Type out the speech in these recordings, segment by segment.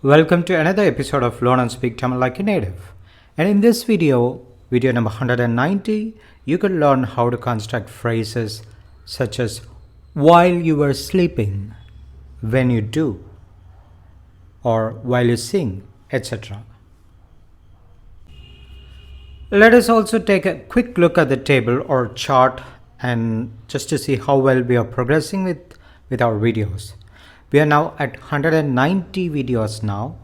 Welcome to another episode of Learn and Speak Tamil Like a Native. And in this video number 190, you can learn how to construct phrases such as while you were sleeping, when you do, or while you sing, etc. Let us also take a quick look at the table or chart and just to see how well we are progressing with our videos. We are now at 190 videos now,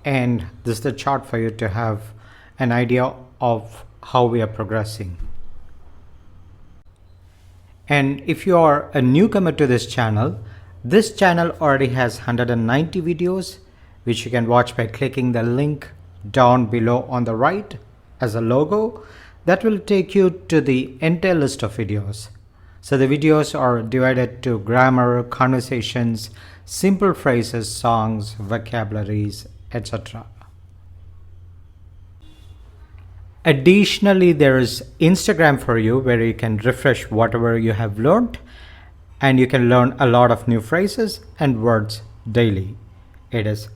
and this is the chart for you to have an idea of how we are progressing. And if you are a newcomer to this channel already has 190 videos, which you can watch by clicking the link down below on the right as a logo. That will take you to the entire list of videos. So the videos are divided to grammar, conversations, simple phrases, songs, vocabularies, etc. Additionally, there is Instagram for you where you can refresh whatever you have learned, and you can learn a lot of new phrases and words daily. It is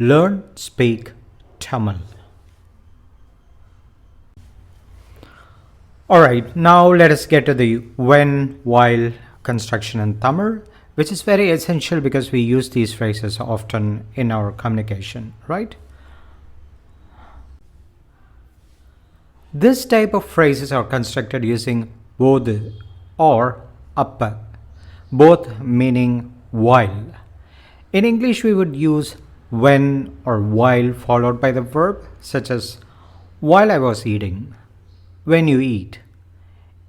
Learn Speak Tamil. Alright, now let us get to the when, while construction in Tamil, which is very essential because we use these phrases often in our communication, right? This type of phrases are constructed using both or appa, both meaning while. In English, we would use when or while followed by the verb, such as while I was eating, when you eat.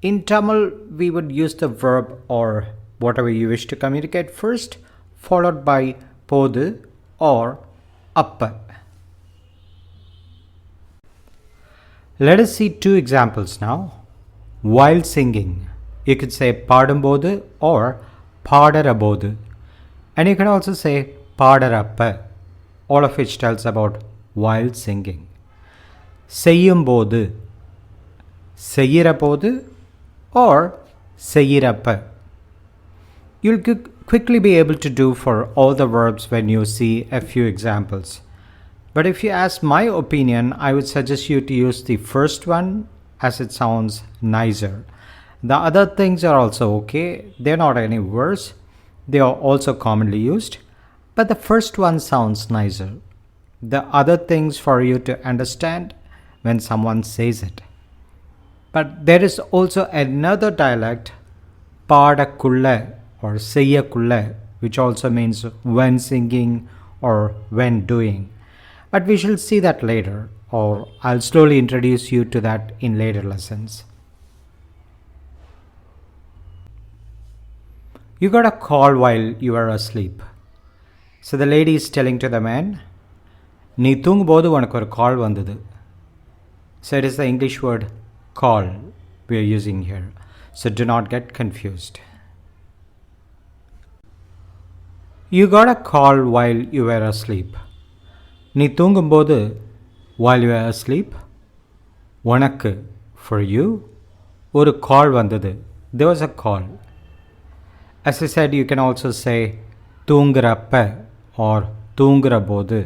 In Tamil, we would use the verb or whatever you wish to communicate first, followed by podu or appa. Let us see two examples now. While singing, you could say padumbodhu or padarabodhu. And you can also say padarappa, all of which tells about while singing. Seyyumbodhu, seyyirapodhu or seyyirappa. You'll quickly be able to do for all the verbs when you see a few examples. But if you ask my opinion, I would suggest you to use the first one as it sounds nicer. The other things are also okay. They're not any worse. They are also commonly used. But the first one sounds nicer. The other things for you to understand when someone says it. But there is also another dialect, paadakulla or seyyakulla, which also means when singing or when doing. But we shall see that later, or I'll slowly introduce you to that in later lessons. You got a call while you were asleep. So the lady is telling to the man, "Nee thoongumbodhu unakku oru call vandadu." So it is the English word call we are using here. So do not get confused. You got a call while you were asleep. நீ தூங்கும்போது while you were asleep, உனக்கு for you ஒரு call வந்தது. There was a call. As I said, you can also say தூங்குறப்ப or தூங்குறபோது.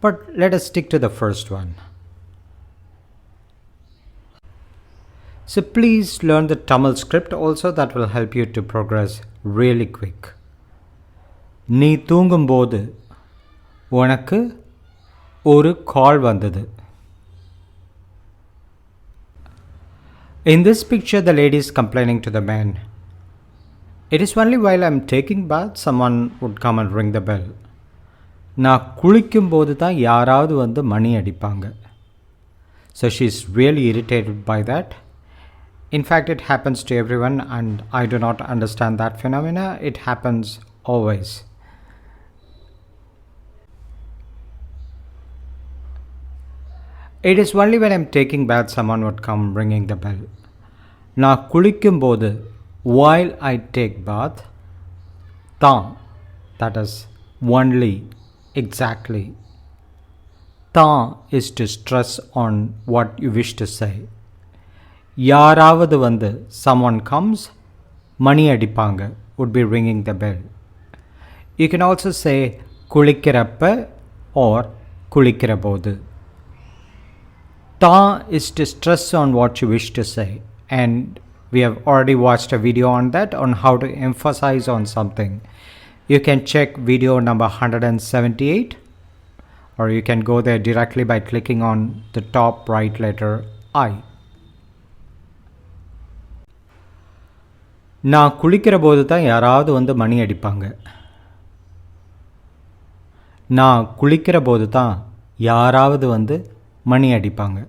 But let us stick to the first one. So please learn the Tamil script also. That will help you to progress really quick. நீ தூங்கும்போது உனக்கு ஒரு கால் வந்தது. In this picture, the lady is complaining to the man. It is only while I am taking bath someone would come and ring the bell. நான் குளிக்கும்போது தான் யாராவது வந்து மணி அடிப்பாங்க. So she is really irritated by that. In fact, it happens to everyone and I do not understand that phenomena. It happens always. It is only when I am taking bath someone would come ringing the bell. நான் குளிக்கும்போது while I take bath, தான், that is only, exactly. தான் is to stress on what you wish to say. யாராவது வந்து, someone comes, மணி அடிப்பாங்க would be ringing the bell. You can also say குளிக்கிறப்ப or குளிக்கிறபோது. Ta is to stress on what you wish to say, and we have already watched a video on that, on how to emphasize on something. You can check video number 178, or you can go there directly by clicking on the top right letter I. நான் குளிக்கிற போது தான் யாராவது வந்து மணி அடிப்பாங்க. நான் குளிக்கிற போது தான் யாராவது வந்து மணி அடிப்பாங்க.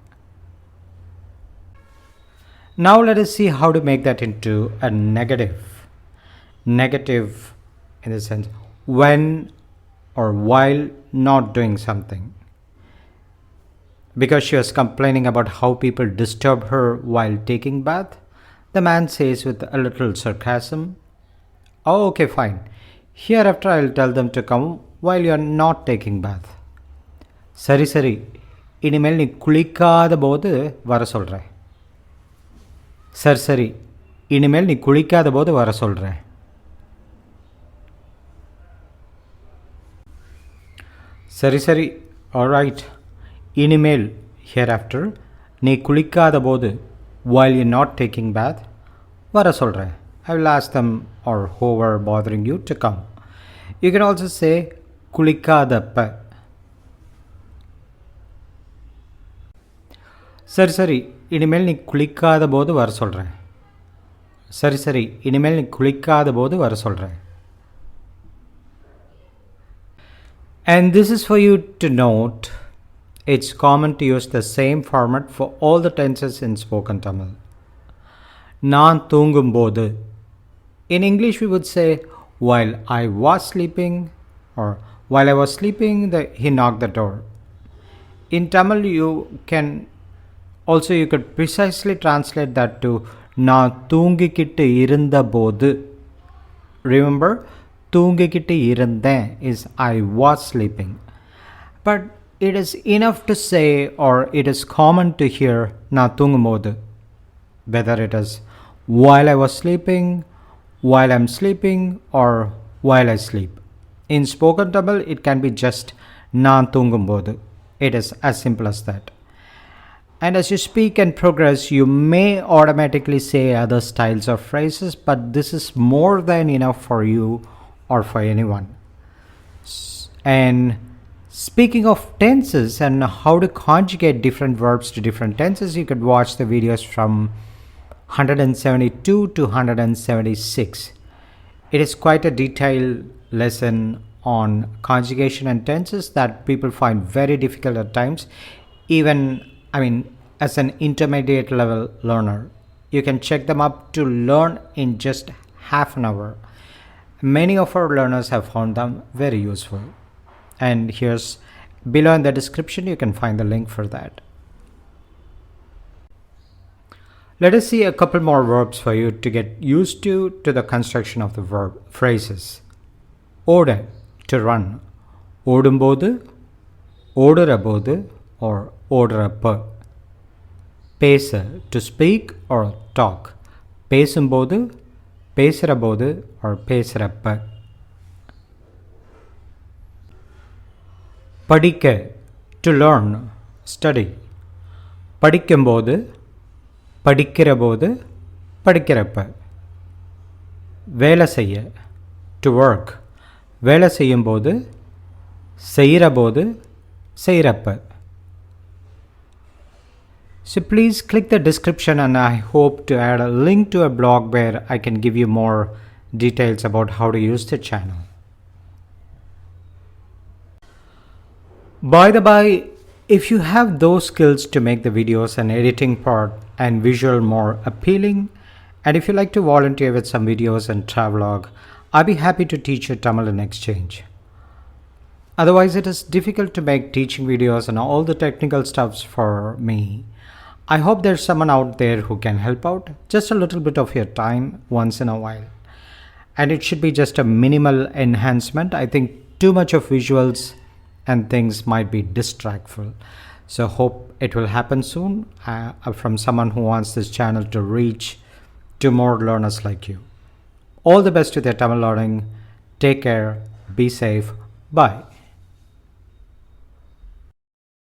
Now let us see how to make that into a negative. Negative in the sense when or while not doing something. Because she was complaining about how people disturb her while taking bath, the man says with a little sarcasm, "Oh, okay, fine. Hereafter I'll tell them to come while you are not taking bath." சரி சரி, இனிமேல் நீ குளிக்காத போது வர சொல்கிறேன். சரி சரி, இனிமேல் நீ குளிக்காத போது வர சொல்கிறேன். சரி சரி, alright. இனிமேல் hereafter நீ குளிக்காத போது while you're not taking bath வர சொல்கிறேன். I will ask them or whoever bothering you to come. You can also say குளிக்காதப்ப. சரி சரி, இனிமேல் நீ குளிக்காத போது வர சொல்கிறேன். சரி சரி, இனிமேல் நீ குளிக்காத போது வர சொல்கிறேன். And this is for you to note, it's common to use the same format for all the tenses in spoken Tamil. நான் தூங்கும்போது. In English we would say while I was sleeping, or while I was sleeping he knocked the door. In Tamil you could precisely translate that to நான் தூங்கிக்கிட்டு இருந்த போது. Remember, தூங்கிக்கிட்டு இருந்தேன் is I was sleeping. But it is enough to say, or it is common to hear நான் தூங்கும்போது, whether it is while I was sleeping, while I'm sleeping, or while I sleep. In spoken Tamil it can be just நான் தூங்கும்போது. It is as simple as that. And as you speak and progress, you may automatically say other styles of phrases, but this is more than enough for you or for anyone. And speaking of tenses and how to conjugate different verbs to different tenses, you could watch the videos from 172 to 176. It is quite a detailed lesson on conjugation and tenses that people find very difficult at times. Even as an intermediate level learner, you can check them up to learn in just half an hour. Many of our learners have found them very useful. And here's below in the description, you can find the link for that. Let us see a couple more verbs for you to get used to the construction of the verb phrases. Oda, to run. ஓடும்போது, ஓடுறபோது, or ஓடுறப்ப. பேச, to speak or talk. பேசும்போது, பேசுறபோது, or பேசுறப்ப. படிக்க, to learn, study. படிக்கும்போது, படிக்கிறபோது, படிக்கிறப்ப. வேலை செய்ய, to work. வேலை செய்யும்போது, செய்கிறபோது, செய்கிறப்ப. So please click the description, and I hope to add a link to a blog where I can give you more details about how to use the channel. By the by, if you have those skills to make the videos and editing part and visual more appealing, and if you like to volunteer with some videos and travelog, I'll be happy to teach you Tamil in exchange. Otherwise, it is difficult to make teaching videos and all the technical stuffs for me. I hope there's someone out there who can help out, just a little bit of your time once in a while. And it should be just a minimal enhancement. I think too much of visuals and things might be distractful. So hope it will happen soon from someone who wants this channel to reach to more learners like you. All the best with your Tamil learning. Take care. Be safe. Bye.